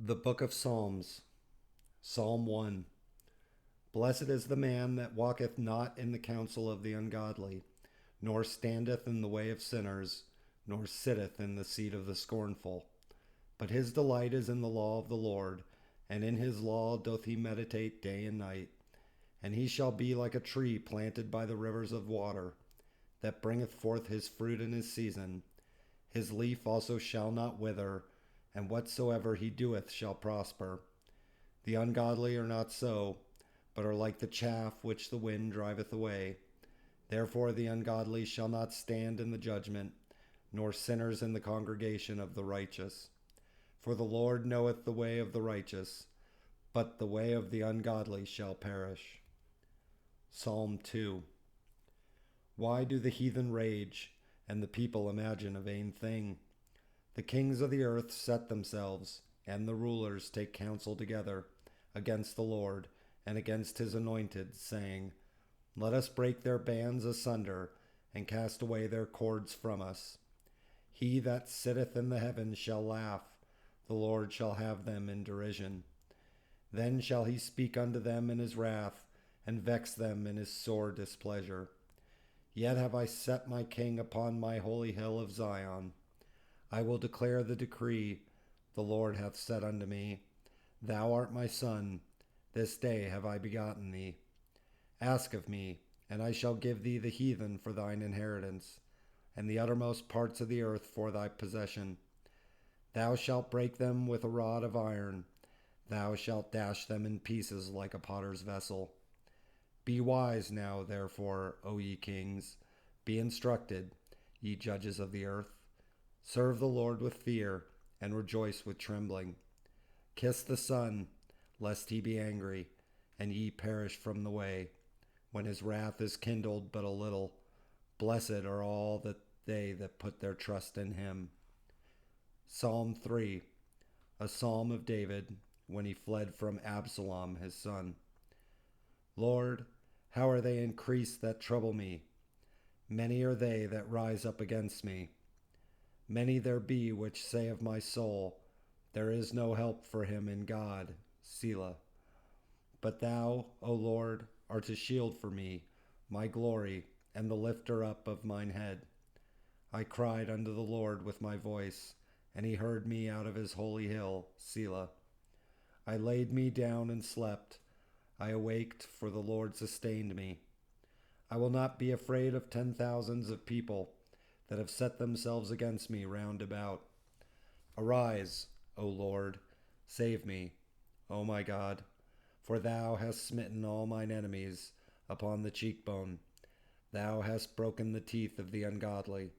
The Book of Psalms, Psalm 1. Blessed is the man that walketh not in the counsel of the ungodly, nor standeth in the way of sinners, nor sitteth in the seat of the scornful. But his delight is in the law of the Lord, and in his law doth he meditate day and night. And he shall be like a tree planted by the rivers of water, that bringeth forth his fruit in his season. His leaf also shall not wither, and whatsoever he doeth shall prosper. The ungodly are not so, but are like the chaff which the wind driveth away. Therefore the ungodly shall not stand in the judgment, nor sinners in the congregation of the righteous. For the Lord knoweth the way of the righteous, but the way of the ungodly shall perish. Psalm 2. Why do the heathen rage, and the people imagine a vain thing? The kings of the earth set themselves, and the rulers take counsel together against the Lord and against his anointed, saying, Let us break their bands asunder, and cast away their cords from us. He that sitteth in the heavens shall laugh, the Lord shall have them in derision. Then shall he speak unto them in his wrath, and vex them in his sore displeasure. Yet have I set my king upon my holy hill of Zion. I will declare the decree. The Lord hath said unto me, Thou art my son, this day have I begotten thee. Ask of me, and I shall give thee the heathen for thine inheritance, and the uttermost parts of the earth for thy possession. Thou shalt break them with a rod of iron, thou shalt dash them in pieces like a potter's vessel. Be wise now, therefore, O ye kings, be instructed, ye judges of the earth. Serve the Lord with fear, and rejoice with trembling. Kiss the Son, lest he be angry, and ye perish from the way, when his wrath is kindled but a little. Blessed are all that they that put their trust in him. Psalm 3, a psalm of David, when he fled from Absalom his son. Lord, how are they increased that trouble me? Many are they that rise up against me. Many there be which say of my soul, There is no help for him in God. Selah. But thou, O Lord, art a shield for me, my glory, and the lifter up of mine head. I cried unto the Lord with my voice, and he heard me out of his holy hill. Selah. I laid me down and slept. I awaked, for the Lord sustained me. I will not be afraid of 10,000s of people that have set themselves against me round about. Arise, O Lord, save me, O my God, for thou hast smitten all mine enemies upon the cheekbone. Thou hast broken the teeth of the ungodly.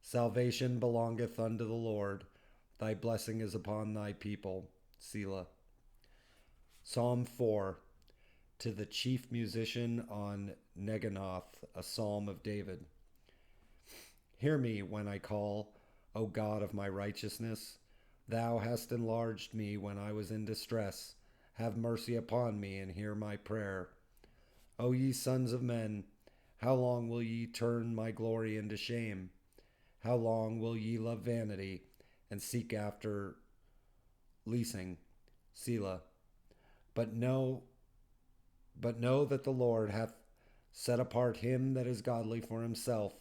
Salvation belongeth unto the Lord. Thy blessing is upon thy people. Selah. Psalm 4. To the chief musician on Neginoth, a psalm of David. Hear me when I call, O God of my righteousness. Thou hast enlarged me when I was in distress. Have mercy upon me and hear my prayer. O ye sons of men, how long will ye turn my glory into shame? How long will ye love vanity and seek after leasing? Selah. But know that the Lord hath set apart him that is godly for himself.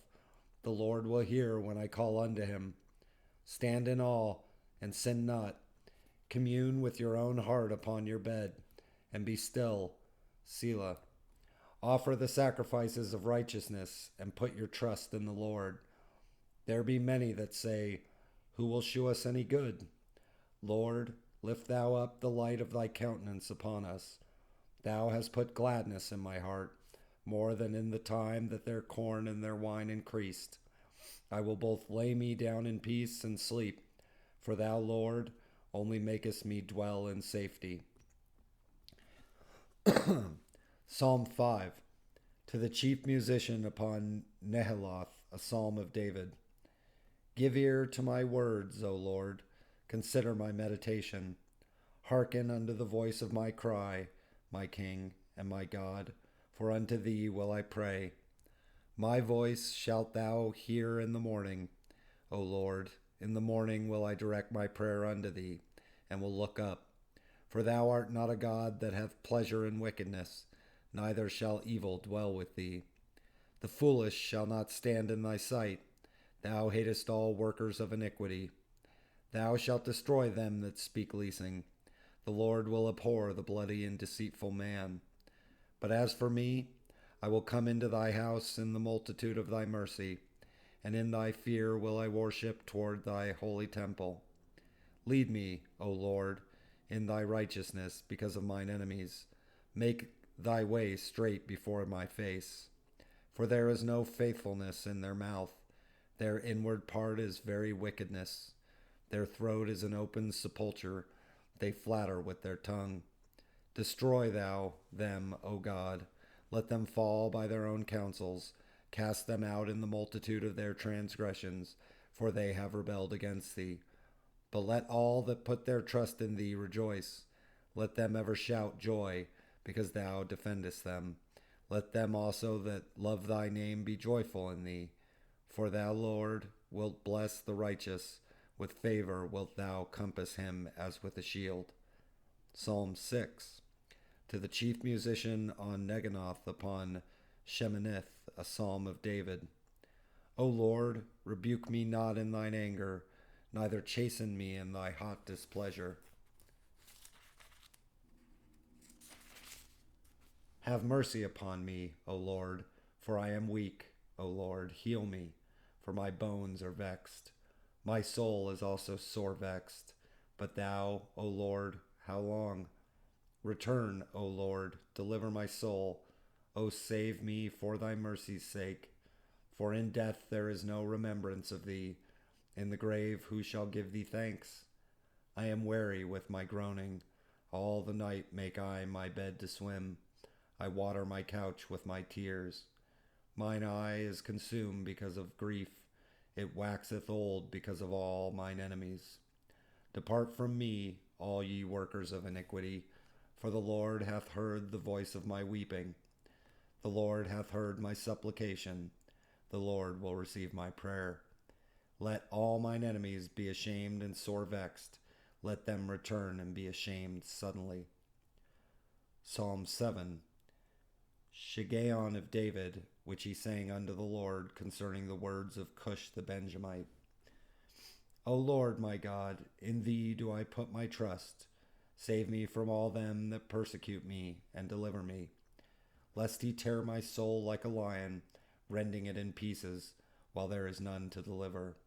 The Lord will hear when I call unto him. Stand in awe and sin not. Commune with your own heart upon your bed, and be still. Selah. Offer the sacrifices of righteousness, and put your trust in the Lord. There be many that say, Who will shew us any good? Lord, lift thou up the light of thy countenance upon us. Thou hast put gladness in my heart, more than in the time that their corn and their wine increased. I will both lay me down in peace and sleep, for thou, Lord, only makest me dwell in safety. Psalm 5. To the chief musician upon Nehiloth, a psalm of David. Give ear to my words, O Lord. Consider my meditation. Hearken unto the voice of my cry, my King and my God, for unto thee will I pray. My voice shalt thou hear in the morning, O Lord. In the morning will I direct my prayer unto thee, and will look up. For thou art not a God that hath pleasure in wickedness, neither shall evil dwell with thee. The foolish shall not stand in thy sight. Thou hatest all workers of iniquity. Thou shalt destroy them that speak leasing. The Lord will abhor the bloody and deceitful man. But as for me, I will come into thy house in the multitude of thy mercy, and in thy fear will I worship toward thy holy temple. Lead me, O Lord, in thy righteousness because of mine enemies. Make thy way straight before my face. For there is no faithfulness in their mouth. Their inward part is very wickedness. Their throat is an open sepulchre. They flatter with their tongue. Destroy thou them, O God. Let them fall by their own counsels. Cast them out in the multitude of their transgressions, for they have rebelled against thee. But let all that put their trust in thee rejoice. Let them ever shout joy, because thou defendest them. Let them also that love thy name be joyful in thee. For thou, Lord, wilt bless the righteous. With favor wilt thou compass him as with a shield. Psalm 6. To the chief musician on Neginoth upon Sheminith, a psalm of David. O Lord, rebuke me not in thine anger, neither chasten me in thy hot displeasure. Have mercy upon me, O Lord, for I am weak. O Lord, heal me, for my bones are vexed. My soul is also sore vexed. But thou, O Lord, how long? Return, O Lord, deliver my soul. O save me for thy mercy's sake. For in death there is no remembrance of thee. In the grave who shall give thee thanks? I am weary with my groaning. All the night make I my bed to swim. I water my couch with my tears. Mine eye is consumed because of grief. It waxeth old because of all mine enemies. Depart from me, all ye workers of iniquity, for the Lord hath heard the voice of my weeping. The Lord hath heard my supplication. The Lord will receive my prayer. Let all mine enemies be ashamed and sore vexed. Let them return and be ashamed suddenly. Psalm 7. Shiggaion of David, which he sang unto the Lord concerning the words of Cush the Benjamite. O Lord my God, in thee do I put my trust. Save me from all them that persecute me, and deliver me. Lest he tear my soul like a lion, rending it in pieces, while there is none to deliver.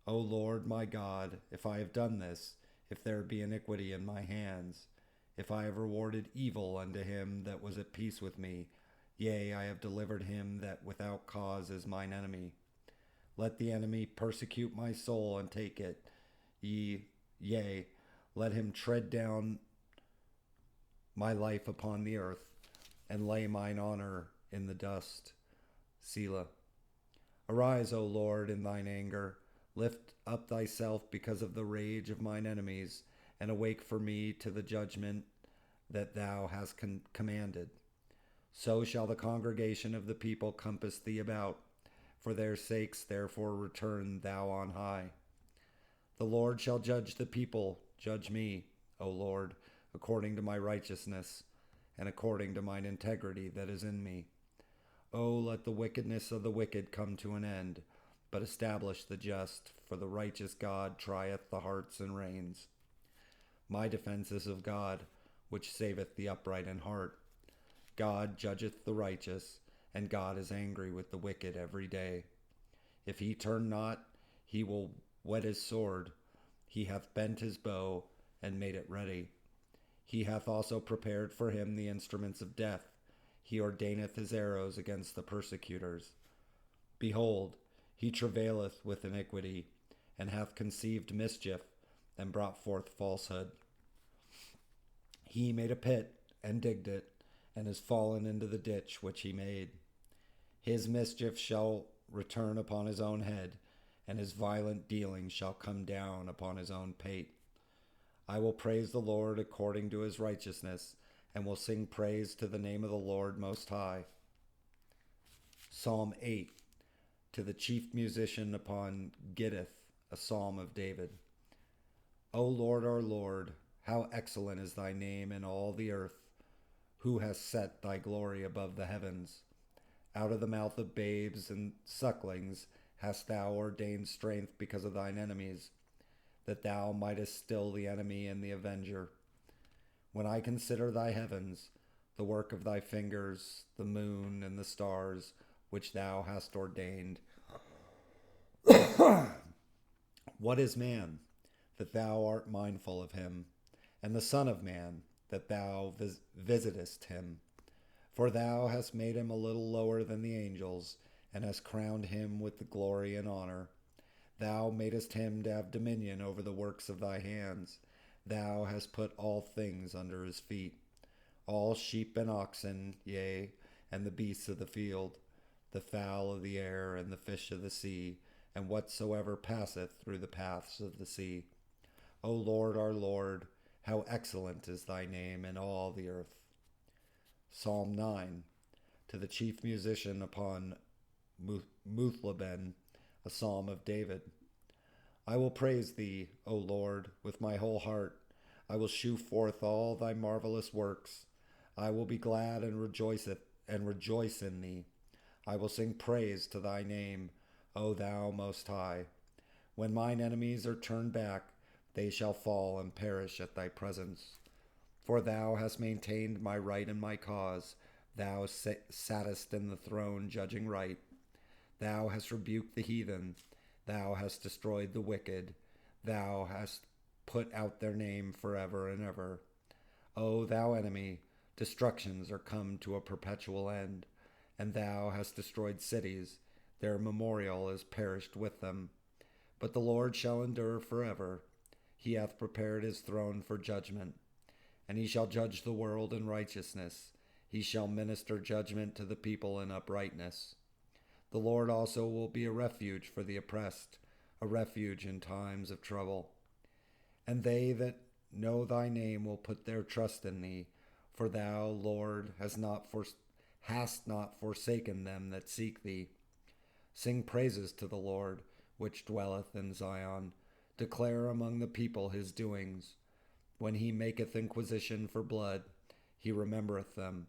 O Lord my God, if I have done this, if there be iniquity in my hands, if I have rewarded evil unto him that was at peace with me, yea, I have delivered him that without cause is mine enemy. Let the enemy persecute my soul and take it. Yea, let him tread down my life upon the earth, and lay mine honor in the dust. Selah. Arise, O Lord, in thine anger. Lift up thyself because of the rage of mine enemies, and awake for me to the judgment that thou hast commanded. So shall the congregation of the people compass thee about. For their sakes therefore return thou on high. The Lord shall judge the people. Judge me, O Lord, according to my righteousness, and according to mine integrity that is in me. O let the wickedness of the wicked come to an end, but establish the just, for the righteous God trieth the hearts and reins. My defense is of God, which saveth the upright in heart. God judgeth the righteous, and God is angry with the wicked every day. If he turn not, he will whet his sword. He hath bent his bow, and made it ready. He hath also prepared for him the instruments of death. He ordaineth his arrows against the persecutors. Behold, he travaileth with iniquity, and hath conceived mischief, and brought forth falsehood. He made a pit, and digged it, and is fallen into the ditch which he made. His mischief shall return upon his own head, and his violent dealing shall come down upon his own pate. I will praise the Lord according to his righteousness, and will sing praise to the name of the Lord Most High. Psalm 8. To the chief musician upon Gittith, a psalm of David. O Lord, our Lord, how excellent is thy name in all the earth, who has set thy glory above the heavens. Out of the mouth of babes and sucklings hast thou ordained strength because of thine enemies, that thou mightest still the enemy and the avenger. When I consider thy heavens, the work of thy fingers, the moon and the stars, which thou hast ordained. What is man, that thou art mindful of him, and the Son of Man, that thou visitest him? For thou hast made him a little lower than the angels, and hast crowned him with the glory and honor. Thou madest him to have dominion over the works of thy hands. Thou hast put all things under his feet, all sheep and oxen, yea, and the beasts of the field, the fowl of the air, and the fish of the sea, and whatsoever passeth through the paths of the sea. O Lord, our Lord, how excellent is thy name in all the earth. Psalm 9, to the chief musician upon Muthleben, a psalm of David. I will praise thee, O Lord, with my whole heart. I will shew forth all thy marvelous works. I will be glad and rejoice in thee. I will sing praise to thy name, O thou most high. When mine enemies are turned back, they shall fall and perish at thy presence. For thou hast maintained my right and my cause. Thou sattest in the throne judging right. Thou hast rebuked the heathen. Thou hast destroyed the wicked. Thou hast put out their name forever and ever. O thou enemy, destructions are come to a perpetual end, and thou hast destroyed cities. Their memorial is perished with them. But the Lord shall endure forever. He hath prepared his throne for judgment, and he shall judge the world in righteousness. He shall minister judgment to the people in uprightness. The Lord also will be a refuge for the oppressed, a refuge in times of trouble. And they that know thy name will put their trust in thee, for thou, Lord, hast not forsaken them that seek thee. Sing praises to the Lord, which dwelleth in Zion. Declare among the people his doings. When he maketh inquisition for blood, he remembereth them.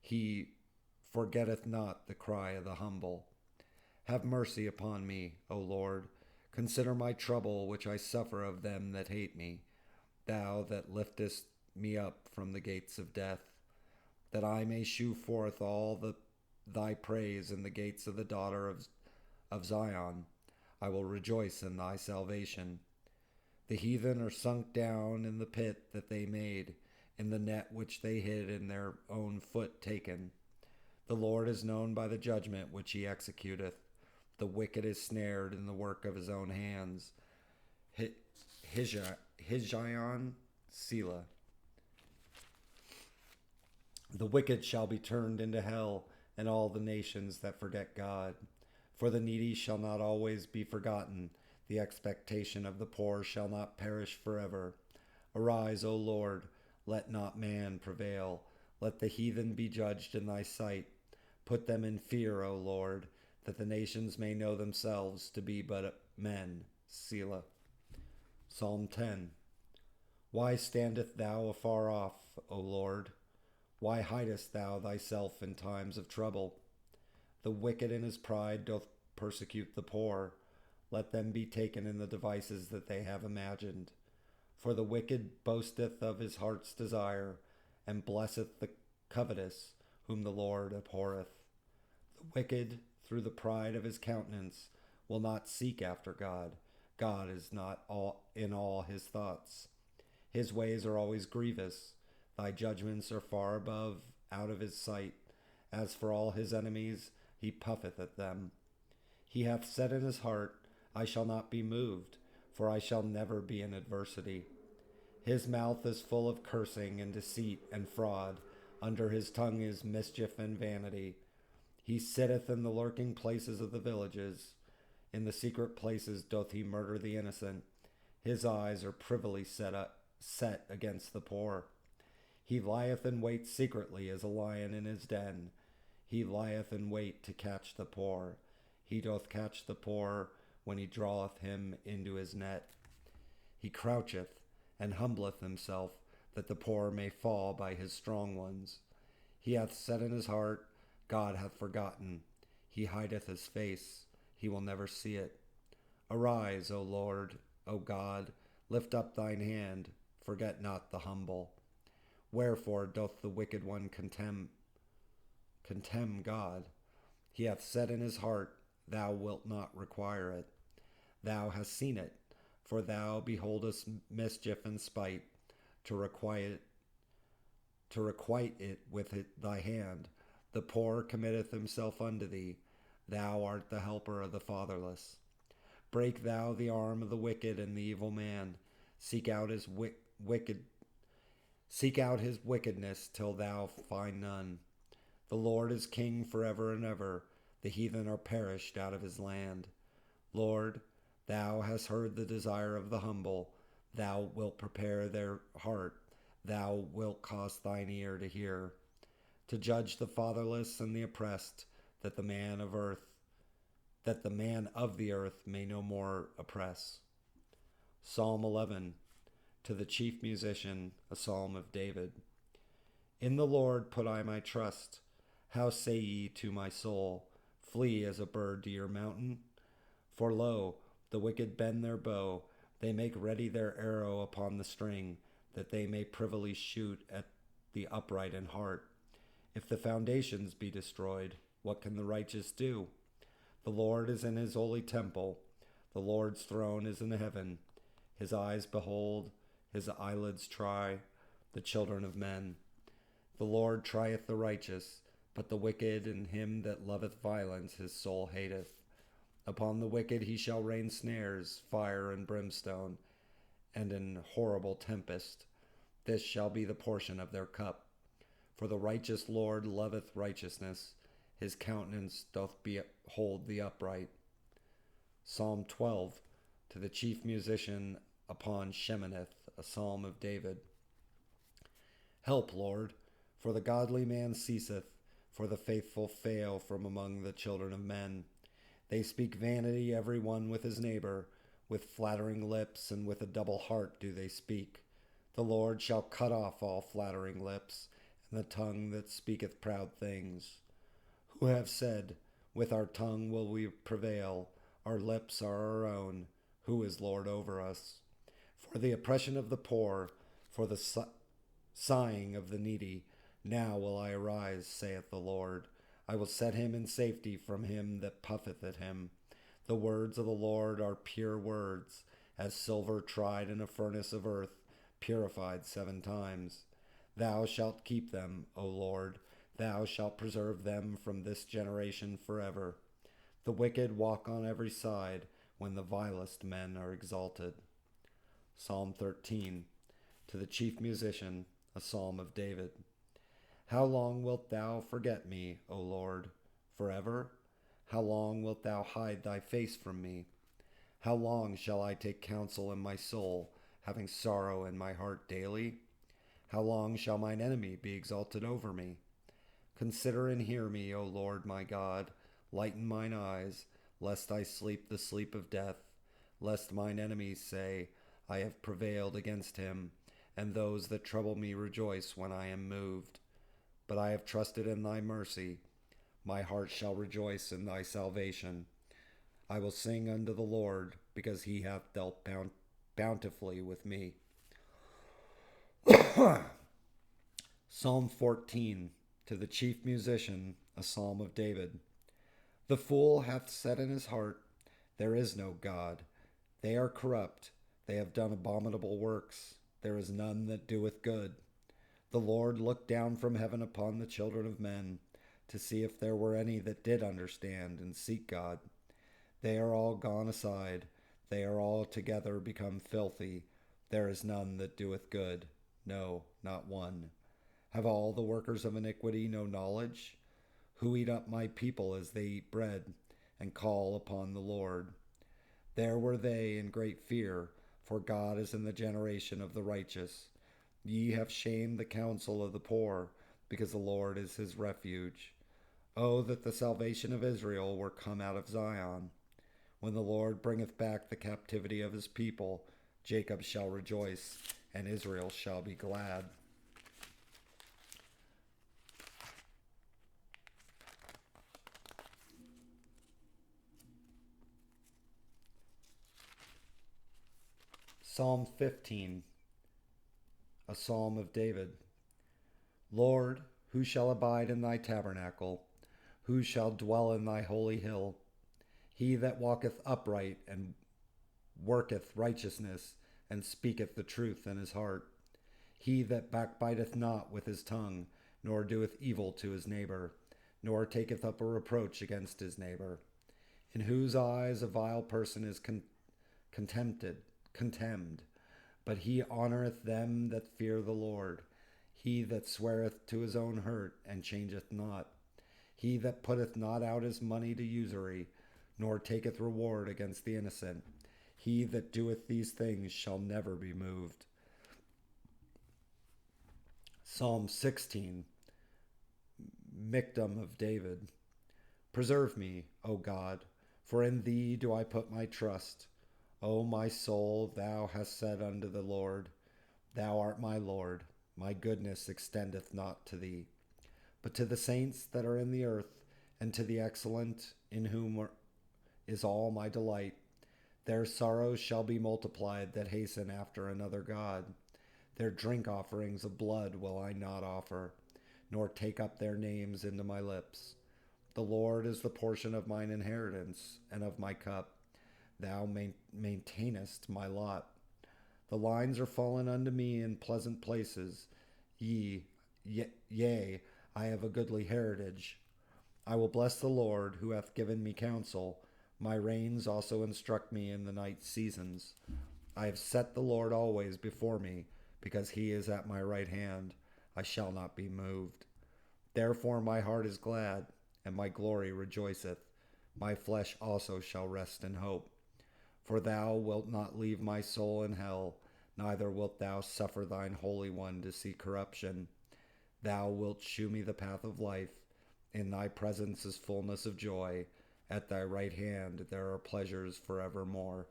He forgetteth not the cry of the humble. Have mercy upon me, O Lord. Consider my trouble which I suffer of them that hate me. Thou that liftest me up from the gates of death, that I may shew forth all thy praise in the gates of the daughter of Zion. I will rejoice in thy salvation. The heathen are sunk down in the pit that they made, in the net which they hid in their own foot taken. The Lord is known by the judgment which he executeth. The wicked is snared in the work of his own hands. Hijion, Selah. The wicked shall be turned into hell, and all the nations that forget God. For the needy shall not always be forgotten. The expectation of the poor shall not perish forever. Arise, O Lord, let not man prevail. Let the heathen be judged in thy sight. Put them in fear, O Lord, that the nations may know themselves to be but men. Selah. Psalm 10. Why standest thou afar off, O Lord? Why hidest thou thyself in times of trouble? The wicked in his pride doth persecute the poor. Let them be taken in the devices that they have imagined. For the wicked boasteth of his heart's desire, and blesseth the covetous, whom the Lord abhorreth. The wicked, through the pride of his countenance, will not seek after God. God is not in all his thoughts. His ways are always grievous. Thy judgments are far above, out of his sight. As for all his enemies, he puffeth at them. He hath said in his heart, I shall not be moved, for I shall never be in adversity. His mouth is full of cursing and deceit and fraud. Under his tongue is mischief and vanity. He sitteth in the lurking places of the villages. In the secret places doth he murder the innocent. His eyes are privily set against the poor. He lieth in wait secretly as a lion in his den. He lieth in wait to catch the poor. He doth catch the poor when he draweth him into his net. He croucheth and humbleth himself, that the poor may fall by his strong ones. He hath said in his heart, God hath forgotten. He hideth his face, he will never see it. Arise, O Lord, O God, lift up thine hand, forget not the humble. Wherefore doth the wicked one contemn God? He hath said in his heart, Thou wilt not require it. Thou hast seen it, for thou beholdest mischief and spite, to requite it with thy hand. The poor committeth himself unto thee. Thou art the helper of the fatherless. Break thou the arm of the wicked and the evil man. Seek out his wickedness till thou find none. The Lord is king forever and ever. The heathen are perished out of his land. Lord, thou hast heard the desire of the humble. Thou wilt prepare their heart. Thou wilt cause thine ear to hear, to judge the fatherless and the oppressed, that the man of the earth may no more oppress. Psalm 11, to the chief musician, a psalm of David. In the Lord put I my trust. How say ye to my soul, Flee as a bird to your mountain? For lo, the wicked bend their bow, they make ready their arrow upon the string, that they may privily shoot at the upright in heart. If the foundations be destroyed, what can the righteous do? The Lord is in his holy temple. The Lord's throne is in heaven. His eyes behold, his eyelids try the children of men. The Lord trieth the righteous, but the wicked and him that loveth violence his soul hateth. Upon the wicked he shall rain snares, fire and brimstone, and an horrible tempest. This shall be the portion of their cup. For the righteous Lord loveth righteousness. His countenance doth behold the upright. Psalm 12, to the chief musician upon Sheminith, a psalm of David. Help, Lord, for the godly man ceaseth, for the faithful fail from among the children of men. They speak vanity every one with his neighbor, with flattering lips and with a double heart do they speak. The Lord shall cut off all flattering lips, and the tongue that speaketh proud things. Who have said, With our tongue will we prevail, our lips are our own, who is Lord over us? For the oppression of the poor, for the sighing of the needy, now will I arise, saith the Lord. I will set him in safety from him that puffeth at him. The words of the Lord are pure words, as silver tried in a furnace of earth, purified 7 times. Thou shalt keep them, O Lord. Thou shalt preserve them from this generation forever. The wicked walk on every side, when the vilest men are exalted. Psalm 13, to the chief musician, a psalm of David. How long wilt thou forget me, O Lord? Forever? How long wilt thou hide thy face from me? How long shall I take counsel in my soul, having sorrow in my heart daily? How long shall mine enemy be exalted over me? Consider and hear me, O Lord my God. Lighten mine eyes, lest I sleep the sleep of death, lest mine enemies say, I have prevailed against him, and those that trouble me rejoice when I am moved. But I have trusted in thy mercy. My heart shall rejoice in thy salvation. I will sing unto the Lord, because he hath dealt bountifully with me. Psalm 14, to the chief musician, a psalm of David. The fool hath said in his heart, There is no God. They are corrupt. They have done abominable works. There is none that doeth good. The Lord looked down from heaven upon the children of men, to see if there were any that did understand and seek God. They are all gone aside. They are all together become filthy. There is none that doeth good. No, not one. Have all the workers of iniquity no knowledge? Who eat up my people as they eat bread, and call upon the Lord? There were they in great fear, for God is in the generation of the righteous. Ye have shamed the counsel of the poor, because the Lord is his refuge. Oh, that the salvation of Israel were come out of Zion. When the Lord bringeth back the captivity of his people, Jacob shall rejoice, and Israel shall be glad. Psalm 15, a psalm of David. Lord, who shall abide in thy tabernacle? Who shall dwell in thy holy hill? He that walketh upright and worketh righteousness, and speaketh the truth in his heart. He that backbiteth not with his tongue, nor doeth evil to his neighbor, nor taketh up a reproach against his neighbor, in whose eyes a vile person is contemned, but he honoureth them that fear the Lord. He that sweareth to his own hurt, and changeth not. He that putteth not out his money to usury, nor taketh reward against the innocent. He that doeth these things shall never be moved. Psalm 16, Miktam of David. Preserve me, O God, for in thee do I put my trust. O my soul, thou hast said unto the Lord, Thou art my Lord. My goodness extendeth not to thee, but to the saints that are in the earth, and to the excellent, in whom is all my delight. Their sorrows shall be multiplied that hasten after another God. Their drink offerings of blood will I not offer, nor take up their names into my lips. The Lord is the portion of mine inheritance, and of my cup. Thou maintainest my lot. The lines are fallen unto me in pleasant places. Yea, I have a goodly heritage. I will bless the Lord, who hath given me counsel. My reins also instruct me in the night seasons. I have set the Lord always before me, because he is at my right hand. I shall not be moved. Therefore my heart is glad, and my glory rejoiceth. My flesh also shall rest in hope. For thou wilt not leave my soul in hell, neither wilt thou suffer thine Holy One to see corruption. Thou wilt shew me the path of life. In thy presence is fullness of joy. At thy right hand there are pleasures forevermore.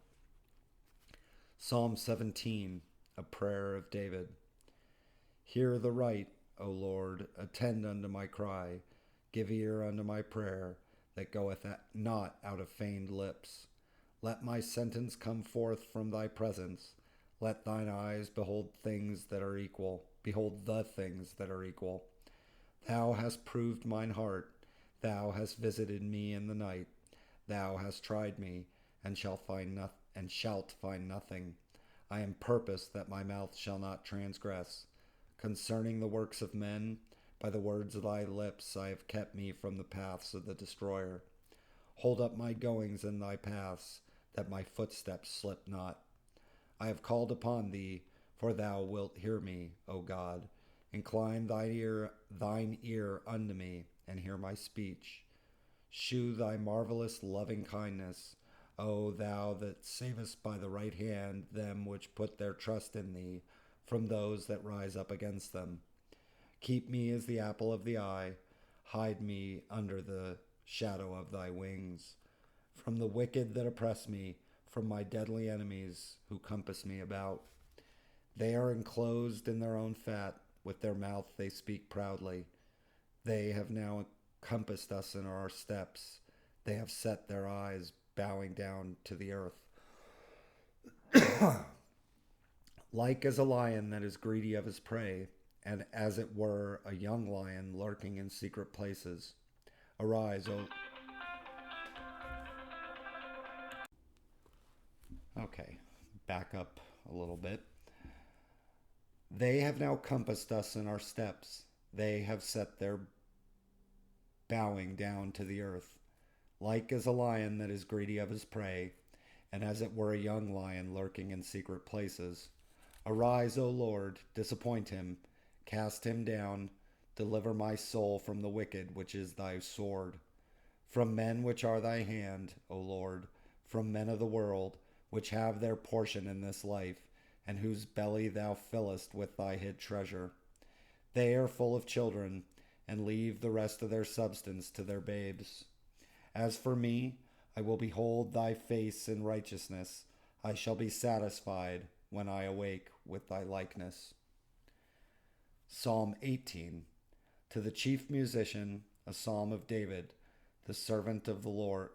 Psalm 17, a prayer of David. Hear the right, O Lord, attend unto my cry. Give ear unto my prayer, that goeth not out of feigned lips. Let my sentence come forth from thy presence. Let thine eyes behold things that are equal. Behold the things that are equal. Thou hast proved mine heart. Thou hast visited me in the night. Thou hast tried me, and shalt find nothing. I am purposed that my mouth shall not transgress. Concerning the works of men, by the words of thy lips I have kept me from the paths of the destroyer. Hold up my goings in thy paths, that my footsteps slip not. I have called upon thee, for thou wilt hear me, O God. Incline thine ear unto me, and hear my speech. Shew thy marvelous loving kindness, O thou that savest by the right hand them which put their trust in thee, from those that rise up against them. Keep me as the apple of the eye. Hide me under the shadow of thy wings. From the wicked that oppress me, from my deadly enemies who compass me about. They are enclosed in their own fat. With their mouth they speak proudly. They have now compassed us in our steps. They have set their eyes, bowing down to the earth. Like as a lion that is greedy of his prey, and as it were a young lion lurking in secret places. Arise, O... Okay, back up a little bit. They have now compassed us in our steps. They have set their bowing down to the earth. Like as a lion that is greedy of his prey, and as it were a young lion lurking in secret places. Arise, O Lord, disappoint him, cast him down, deliver my soul from the wicked, which is thy sword. From men which are thy hand, O Lord, from men of the world, which have their portion in this life, and whose belly thou fillest with thy hid treasure. They are full of children, and leave the rest of their substance to their babes. As for me, I will behold thy face in righteousness. I shall be satisfied when I awake with thy likeness. Psalm 18. To the chief musician, a psalm of David, the servant of the Lord,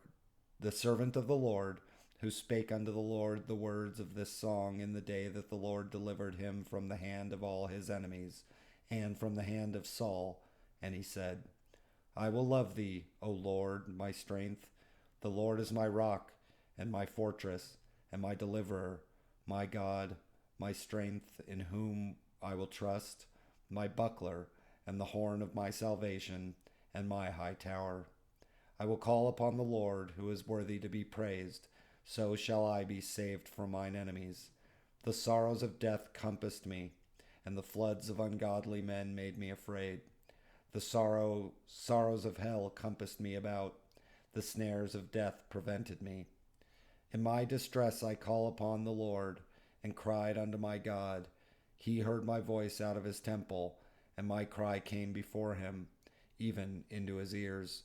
who spake unto the Lord the words of this song in the day that the Lord delivered him from the hand of all his enemies, and from the hand of Saul. And he said, I will love thee, O Lord, my strength. The Lord is my rock, and my fortress, and my deliverer, my God, my strength, in whom I will trust, my buckler, and the horn of my salvation, and my high tower. I will call upon the Lord, who is worthy to be praised. So shall I be saved from mine enemies. The sorrows of death compassed me, and the floods of ungodly men made me afraid. The sorrows of hell compassed me about. The snares of death prevented me. In my distress I call upon the Lord, and cried unto my God. He heard my voice out of his temple, and my cry came before him, even into his ears.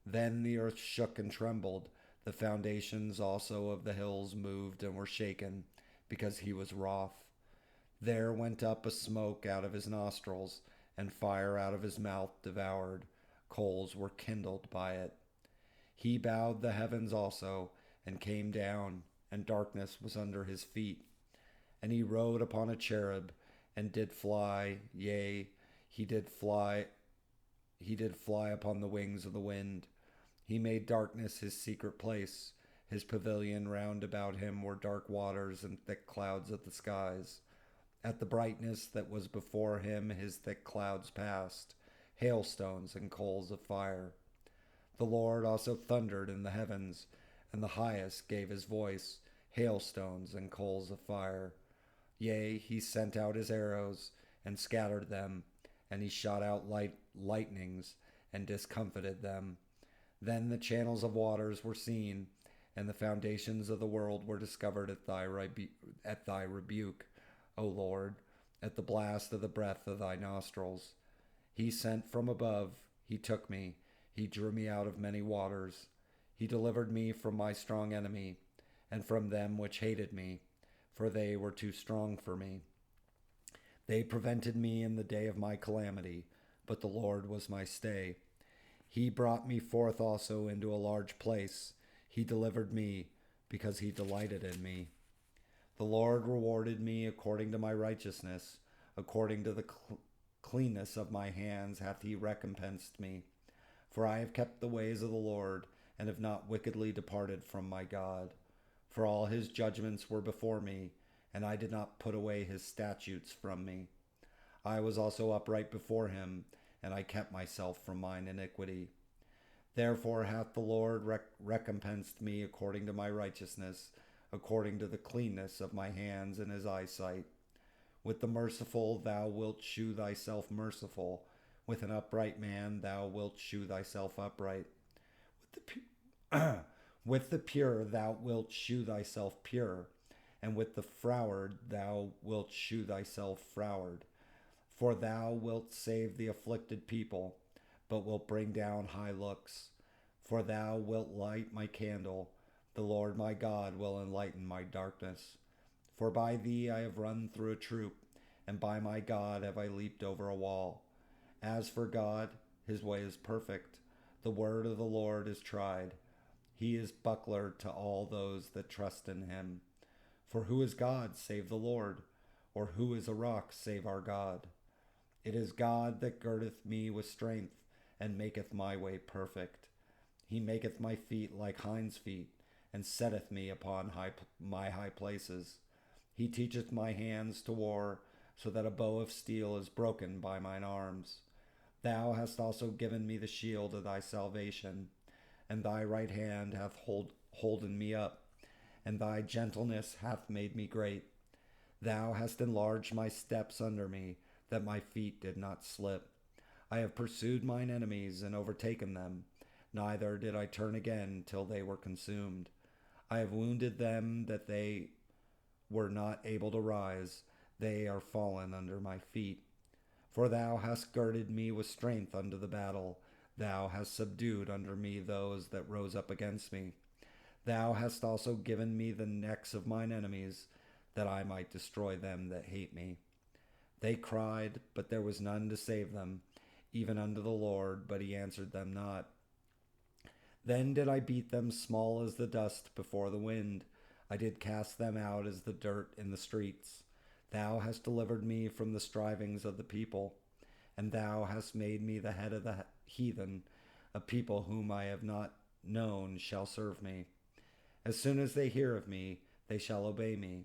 Then the earth shook and trembled. The foundations also of the hills moved and were shaken, because he was wroth. There went up a smoke out of his nostrils, and fire out of his mouth devoured. Coals were kindled by it. He bowed the heavens also, and came down, and darkness was under his feet. And he rode upon a cherub, and did fly, yea, he did fly upon the wings of the wind. He made darkness his secret place. His pavilion round about him were dark waters and thick clouds of the skies. At the brightness that was before him his thick clouds passed, hailstones and coals of fire. The Lord also thundered in the heavens, and the highest gave his voice, hailstones and coals of fire. Yea, he sent out his arrows, and scattered them, and he shot out lightnings, and discomfited them. Then the channels of waters were seen, and the foundations of the world were discovered at thy rebuke, O Lord, at the blast of the breath of thy nostrils. He sent from above, he took me, he drew me out of many waters. He delivered me from my strong enemy, and from them which hated me, for they were too strong for me. They prevented me in the day of my calamity, but the Lord was my stay. He brought me forth also into a large place. He delivered me, because he delighted in me. The Lord rewarded me according to my righteousness, according to the cleanness of my hands hath he recompensed me. For I have kept the ways of the Lord, and have not wickedly departed from my God. For all his judgments were before me, and I did not put away his statutes from me. I was also upright before him, and I kept myself from mine iniquity. Therefore hath the Lord recompensed me according to my righteousness, according to the cleanness of my hands in his eyesight. With the merciful thou wilt shew thyself merciful. With an upright man thou wilt shew thyself upright. With the pure thou wilt shew thyself pure, and with the froward thou wilt shew thyself froward. For thou wilt save the afflicted people, but wilt bring down high looks. For thou wilt light my candle. The Lord my God will enlighten my darkness. For by thee I have run through a troop, and by my God have I leaped over a wall. As for God, his way is perfect. The word of the Lord is tried. He is buckler to all those that trust in him. For who is God save the Lord? Or who is a rock save our God? It is God that girdeth me with strength, and maketh my way perfect. He maketh my feet like hinds' feet, and setteth me upon my high places. He teacheth my hands to war, so that a bow of steel is broken by mine arms. Thou hast also given me the shield of thy salvation, and thy right hand hath holden me up, and thy gentleness hath made me great. Thou hast enlarged my steps under me, that my feet did not slip. I have pursued mine enemies and overtaken them, neither did I turn again till they were consumed. I have wounded them that they were not able to rise. They are fallen under my feet. For thou hast girded me with strength unto the battle. Thou hast subdued under me those that rose up against me. Thou hast also given me the necks of mine enemies, that I might destroy them that hate me. They cried, but there was none to save them, even unto the Lord, but he answered them not. Then did I beat them small as the dust before the wind. I did cast them out as the dirt in the streets. Thou hast delivered me from the strivings of the people, and thou hast made me the head of the heathen. A people whom I have not known shall serve me. As soon as they hear of me, they shall obey me.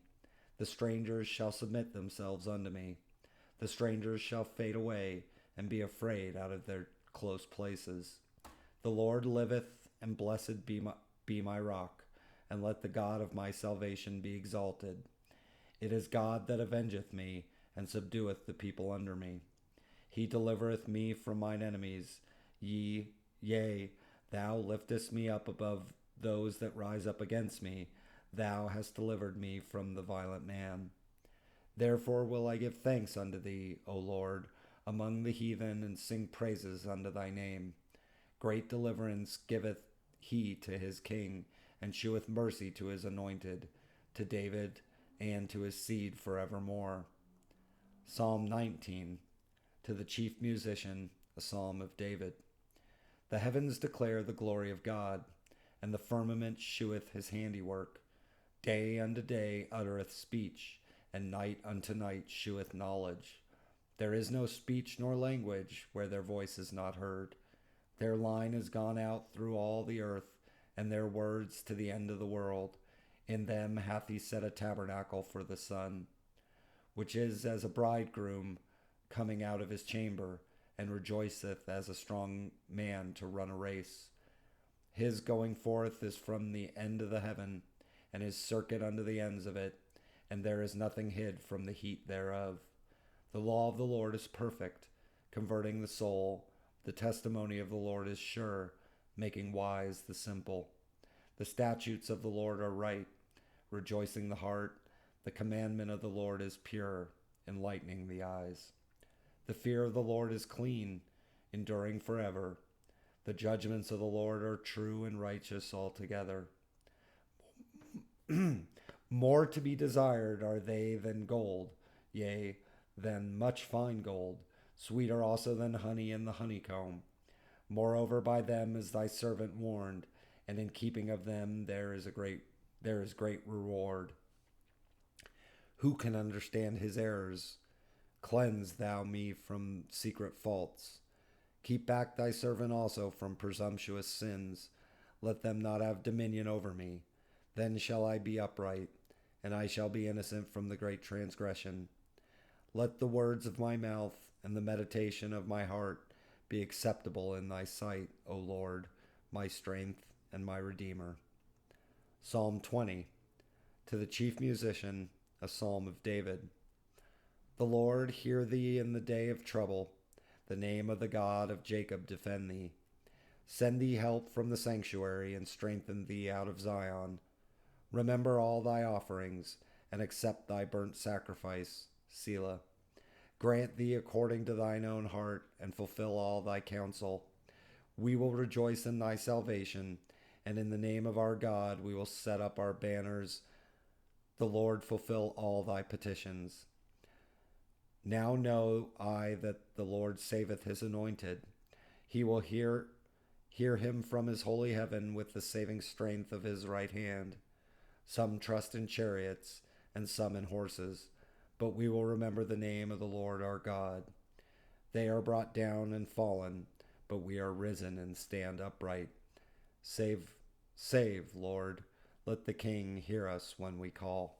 The strangers shall submit themselves unto me. The strangers shall fade away and be afraid out of their close places. The Lord liveth, and blessed be my rock, and let the God of my salvation be exalted. It is God that avengeth me, and subdueth the people under me. He delivereth me from mine enemies. Yea, thou liftest me up above those that rise up against me. Thou hast delivered me from the violent man. Therefore will I give thanks unto thee, O Lord, among the heathen, and sing praises unto thy name. Great deliverance giveth he to his king, and sheweth mercy to his anointed, to David, and to his seed forevermore. Psalm 19. To the chief musician, a psalm of David. The heavens declare the glory of God, and the firmament sheweth his handiwork. Day unto day uttereth speech, and night unto night sheweth knowledge. There is no speech nor language where their voice is not heard. Their line is gone out through all the earth, and their words to the end of the world. In them hath he set a tabernacle for the sun, which is as a bridegroom coming out of his chamber, and rejoiceth as a strong man to run a race. His going forth is from the end of the heaven, and his circuit unto the ends of it, and there is nothing hid from the heat thereof. The law of the Lord is perfect, converting the soul. The testimony of the Lord is sure, making wise the simple. The statutes of the Lord are right, rejoicing the heart. The commandment of the Lord is pure, enlightening the eyes. The fear of the Lord is clean, enduring forever. The judgments of the Lord are true and righteous altogether. More to be desired are they than gold, yea, than much fine gold, sweeter also than honey and the honeycomb. Moreover, by them is thy servant warned, and in keeping of them there is great reward. Who can understand his errors? Cleanse thou me from secret faults. Keep back thy servant also from presumptuous sins. Let them not have dominion over me. Then shall I be upright, and I shall be innocent from the great transgression. Let the words of my mouth and the meditation of my heart be acceptable in thy sight, O Lord, my strength and my Redeemer. Psalm 20. To the chief musician, a psalm of David. The Lord hear thee in the day of trouble. The name of the God of Jacob defend thee. Send thee help from the sanctuary, and strengthen thee out of Zion. Remember all thy offerings, and accept thy burnt sacrifice. Selah. Grant thee according to thine own heart, and fulfill all thy counsel. We will rejoice in thy salvation, and in the name of our God we will set up our banners. The Lord fulfill all thy petitions. Now know I that the Lord saveth his anointed. He will hear him from his holy heaven with the saving strength of his right hand. Some trust in chariots, and some in horses, but we will remember the name of the Lord our God. They are brought down and fallen, but we are risen and stand upright. Save, Lord, let the King hear us when we call.